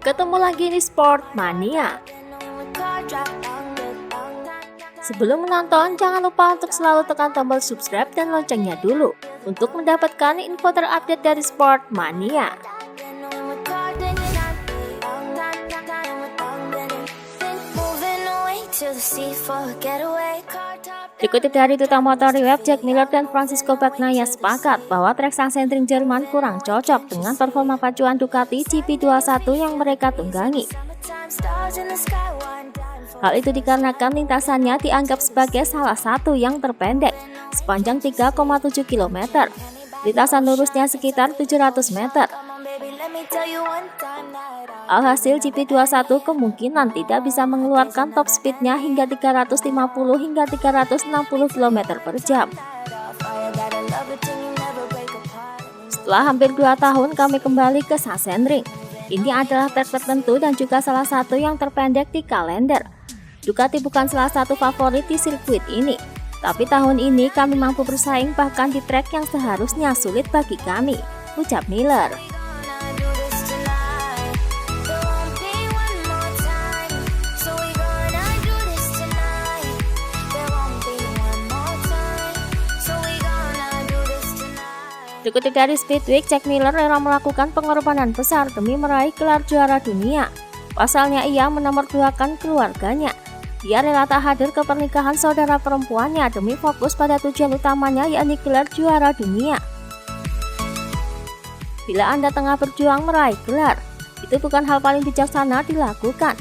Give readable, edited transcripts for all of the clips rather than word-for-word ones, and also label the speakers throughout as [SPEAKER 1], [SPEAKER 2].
[SPEAKER 1] Ketemu lagi di Sportmania. Sebelum menonton, jangan lupa untuk selalu tekan tombol subscribe dan loncengnya dulu untuk mendapatkan info terupdate dari Sportmania. Dikutip dari Duta Motor Web, Jack Miller dan Francisco Bagnaia sepakat bahwa trek Sachsenring Jerman kurang cocok dengan performa pacuan Ducati GP21 yang mereka tunggangi. Hal itu dikarenakan lintasannya dianggap sebagai salah satu yang terpendek, sepanjang 3,7 km. Lintasan lurusnya sekitar 700 meter. Alhasil GP21 kemungkinan tidak bisa mengeluarkan top speednya hingga 350 hingga 360 km per jam. Setelah hampir 2 tahun kami kembali ke Sachsenring. Ini adalah trek tertentu dan juga salah satu yang terpendek di kalender. Ducati bukan salah satu favorit di sirkuit ini, tapi tahun ini kami mampu bersaing bahkan di trek yang seharusnya sulit bagi kami, ucap Miller. Dikutip dari Speedweek, Jack Miller rela melakukan pengorbanan besar demi meraih gelar juara dunia. Pasalnya ia menomorduakan keluarganya. Ia rela tak hadir ke pernikahan saudara perempuannya demi fokus pada tujuan utamanya, yakni gelar juara dunia. Bila Anda tengah berjuang meraih gelar, itu bukan hal paling bijaksana dilakukan.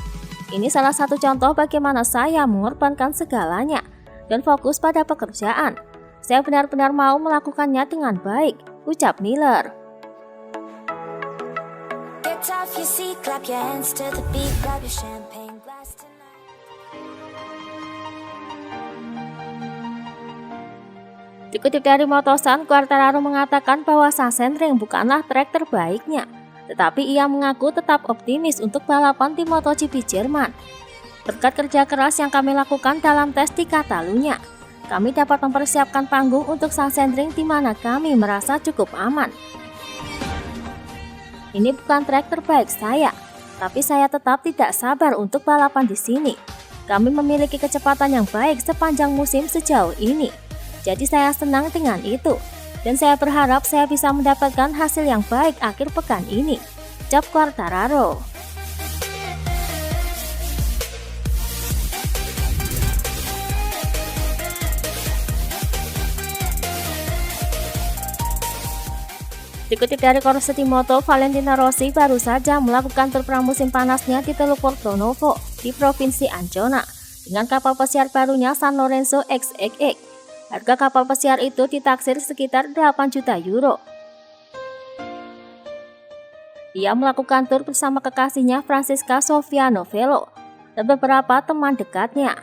[SPEAKER 1] Ini salah satu contoh bagaimana saya mengorbankan segalanya dan fokus pada pekerjaan. Saya benar-benar mau melakukannya dengan baik, ucap Miller. Dikutip dari Motosan, Quartararo mengatakan bahwa Sachsenring bukanlah trek terbaiknya, tetapi ia mengaku tetap optimis untuk balapan di MotoGP Jerman. Berkat kerja keras yang kami lakukan dalam tes di Catalunya, kami dapat mempersiapkan panggung untuk Sachsenring di mana kami merasa cukup aman. Ini bukan trek terbaik saya, tapi saya tetap tidak sabar untuk balapan di sini. Kami memiliki kecepatan yang baik sepanjang musim sejauh ini. Jadi saya senang dengan itu, dan saya berharap saya bisa mendapatkan hasil yang baik akhir pekan ini, ucap Quartararo. Dikutip dari Corsetti Moto, Valentino Rossi baru saja melakukan tur pramusim panasnya di Teluk Porto-Novo di Provinsi Ancona dengan kapal pesiar barunya San Lorenzo XX. Harga kapal pesiar itu ditaksir sekitar 8 juta euro. Ia melakukan tur bersama kekasihnya Francesca Sofia Novello dan beberapa teman dekatnya.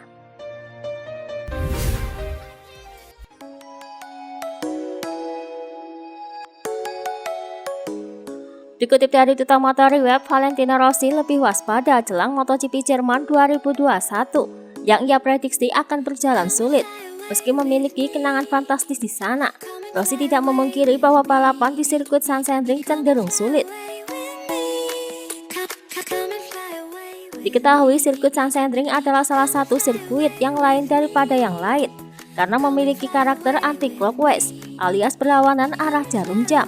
[SPEAKER 1] Dikutip dari Duta Motor Web, Valentino Rossi lebih waspada jelang MotoGP Jerman 2021 yang ia prediksi akan berjalan sulit. Meski memiliki kenangan fantastis di sana, Rossi tidak memungkiri bahwa balapan di sirkuit Sachsenring cenderung sulit. Diketahui sirkuit Sachsenring adalah salah satu sirkuit yang lain daripada yang lain karena memiliki karakter anti-clockwise alias berlawanan arah jarum jam.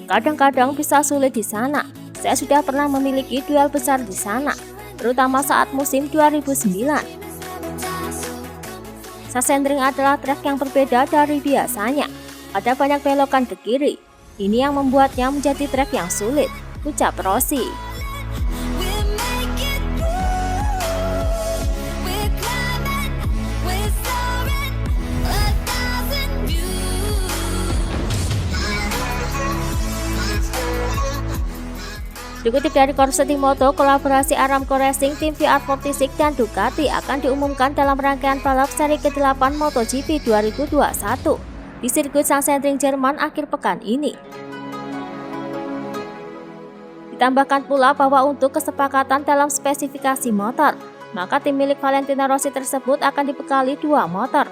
[SPEAKER 1] Kadang-kadang bisa sulit di sana. Saya sudah pernah memiliki duel besar di sana, terutama saat musim 2009. Sachsenring adalah trek yang berbeda dari biasanya. Ada banyak belokan ke kiri. Ini yang membuatnya menjadi trek yang sulit, ucap Rossi. Dikutip dari Corsetti Moto, kolaborasi Aramco Racing, tim VR46 dan Ducati akan diumumkan dalam rangkaian balap seri ke-8 MotoGP 2021 di sirkuit Sachsenring Jerman akhir pekan ini. Ditambahkan pula bahwa untuk kesepakatan dalam spesifikasi motor, maka tim milik Valentino Rossi tersebut akan dibekali 2 motor.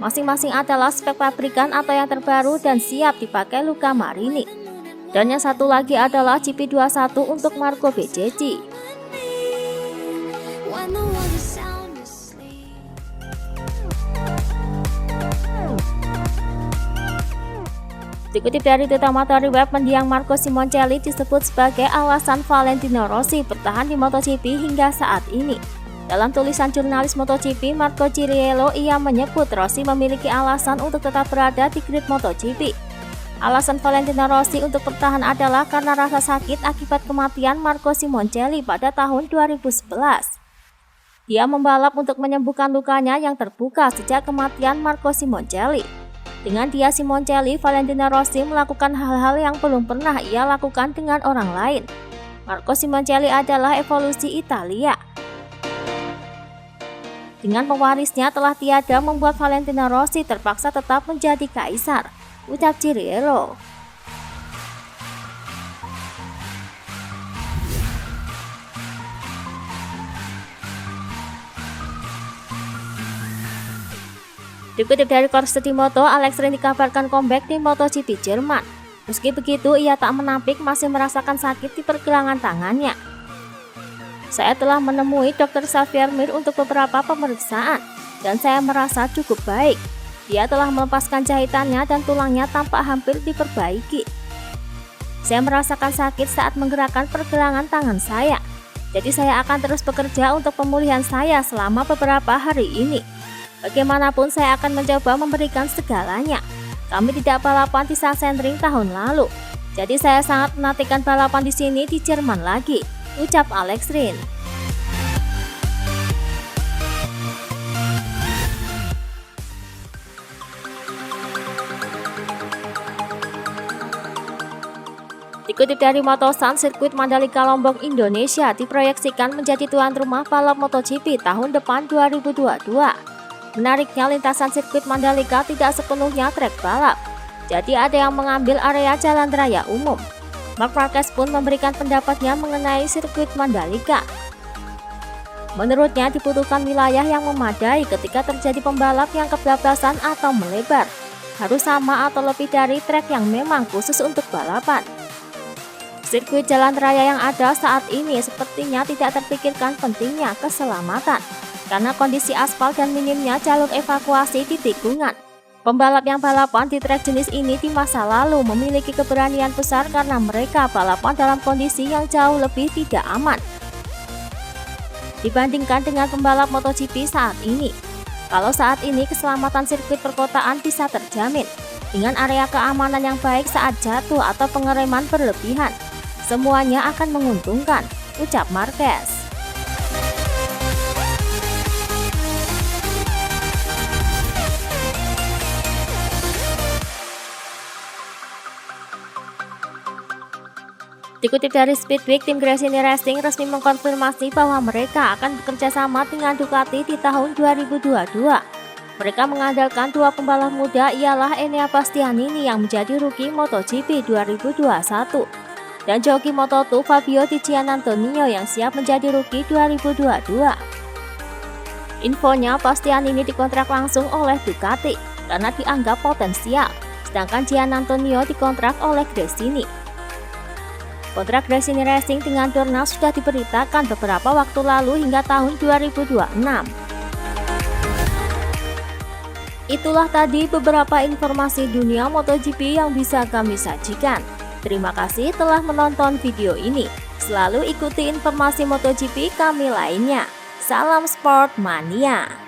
[SPEAKER 1] Masing-masing adalah spek pabrikan atau yang terbaru dan siap dipakai Luca Marini. Dan yang satu lagi adalah GP21 untuk Marco Bezzecchi. Dikutip dari Tutamatori Web, mendiang Marco Simoncelli disebut sebagai alasan Valentino Rossi bertahan di MotoGP hingga saat ini. Dalam tulisan jurnalis MotoGP Marco Ciriello, ia menyebut Rossi memiliki alasan untuk tetap berada di grid MotoGP. Alasan Valentino Rossi untuk bertahan adalah karena rasa sakit akibat kematian Marco Simoncelli pada tahun 2011. Dia membalap untuk menyembuhkan lukanya yang terbuka sejak kematian Marco Simoncelli. Dengan dia Simoncelli, Valentino Rossi melakukan hal-hal yang belum pernah ia lakukan dengan orang lain. Marco Simoncelli adalah evolusi Italia. Dengan pewarisnya telah tiada membuat Valentino Rossi terpaksa tetap menjadi kaisar, ucap Ciriello. Dikutip dari Corsetimoto, Alex Rins dikabarkan comeback di MotoGP Jerman. Meski begitu, ia tak menampik masih merasakan sakit di pergelangan tangannya. Saya telah menemui Dr. Xavier Mir untuk beberapa pemeriksaan, dan saya merasa cukup baik. Dia telah melepaskan jahitannya dan tulangnya tampak hampir diperbaiki. Saya merasakan sakit saat menggerakkan pergelangan tangan saya, jadi saya akan terus bekerja untuk pemulihan saya selama beberapa hari ini. Bagaimanapun saya akan mencoba memberikan segalanya. Kami tidak balapan di Sachsenring tahun lalu, jadi saya sangat menantikan balapan di sini di Jerman lagi, ucap Alex Rins. Dikutip dari Motosan, sirkuit Mandalika Lombok, Indonesia diproyeksikan menjadi tuan rumah balap MotoGP tahun depan 2022. Menariknya, lintasan sirkuit Mandalika tidak sepenuhnya trek balap, jadi ada yang mengambil area jalan raya umum. Marc Marquez pun memberikan pendapatnya mengenai sirkuit Mandalika. Menurutnya dibutuhkan wilayah yang memadai ketika terjadi pembalap yang kebablasan atau melebar. Harus sama atau lebih dari trek yang memang khusus untuk balapan. Sirkuit jalan raya yang ada saat ini sepertinya tidak terpikirkan pentingnya keselamatan, karena kondisi aspal dan minimnya jalur evakuasi di tikungan. Pembalap yang balapan di trek jenis ini di masa lalu memiliki keberanian besar karena mereka balapan dalam kondisi yang jauh lebih tidak aman dibandingkan dengan pembalap MotoGP saat ini. Kalau saat ini keselamatan sirkuit perkotaan bisa terjamin dengan area keamanan yang baik saat jatuh atau pengereman berlebihan, semuanya akan menguntungkan, ucap Marquez. Dikutip dari Speedweek, tim Gresini Racing resmi mengkonfirmasi bahwa mereka akan bekerja sama dengan Ducati di tahun 2022. Mereka mengandalkan dua pembalap muda, ialah Enea Bastianini yang menjadi rookie MotoGP 2021 dan joki Moto2 Fabio Di Giannantonio yang siap menjadi rookie 2022. Infonya, Bastianini dikontrak langsung oleh Ducati karena dianggap potensial, sedangkan Giannantonio dikontrak oleh Gresini. Kontrak Gresini Racing dengan Dorna sudah diberitakan beberapa waktu lalu hingga tahun 2026. Itulah tadi beberapa informasi dunia MotoGP yang bisa kami sajikan. Terima kasih telah menonton video ini. Selalu ikuti informasi MotoGP kami lainnya. Salam Sport Mania.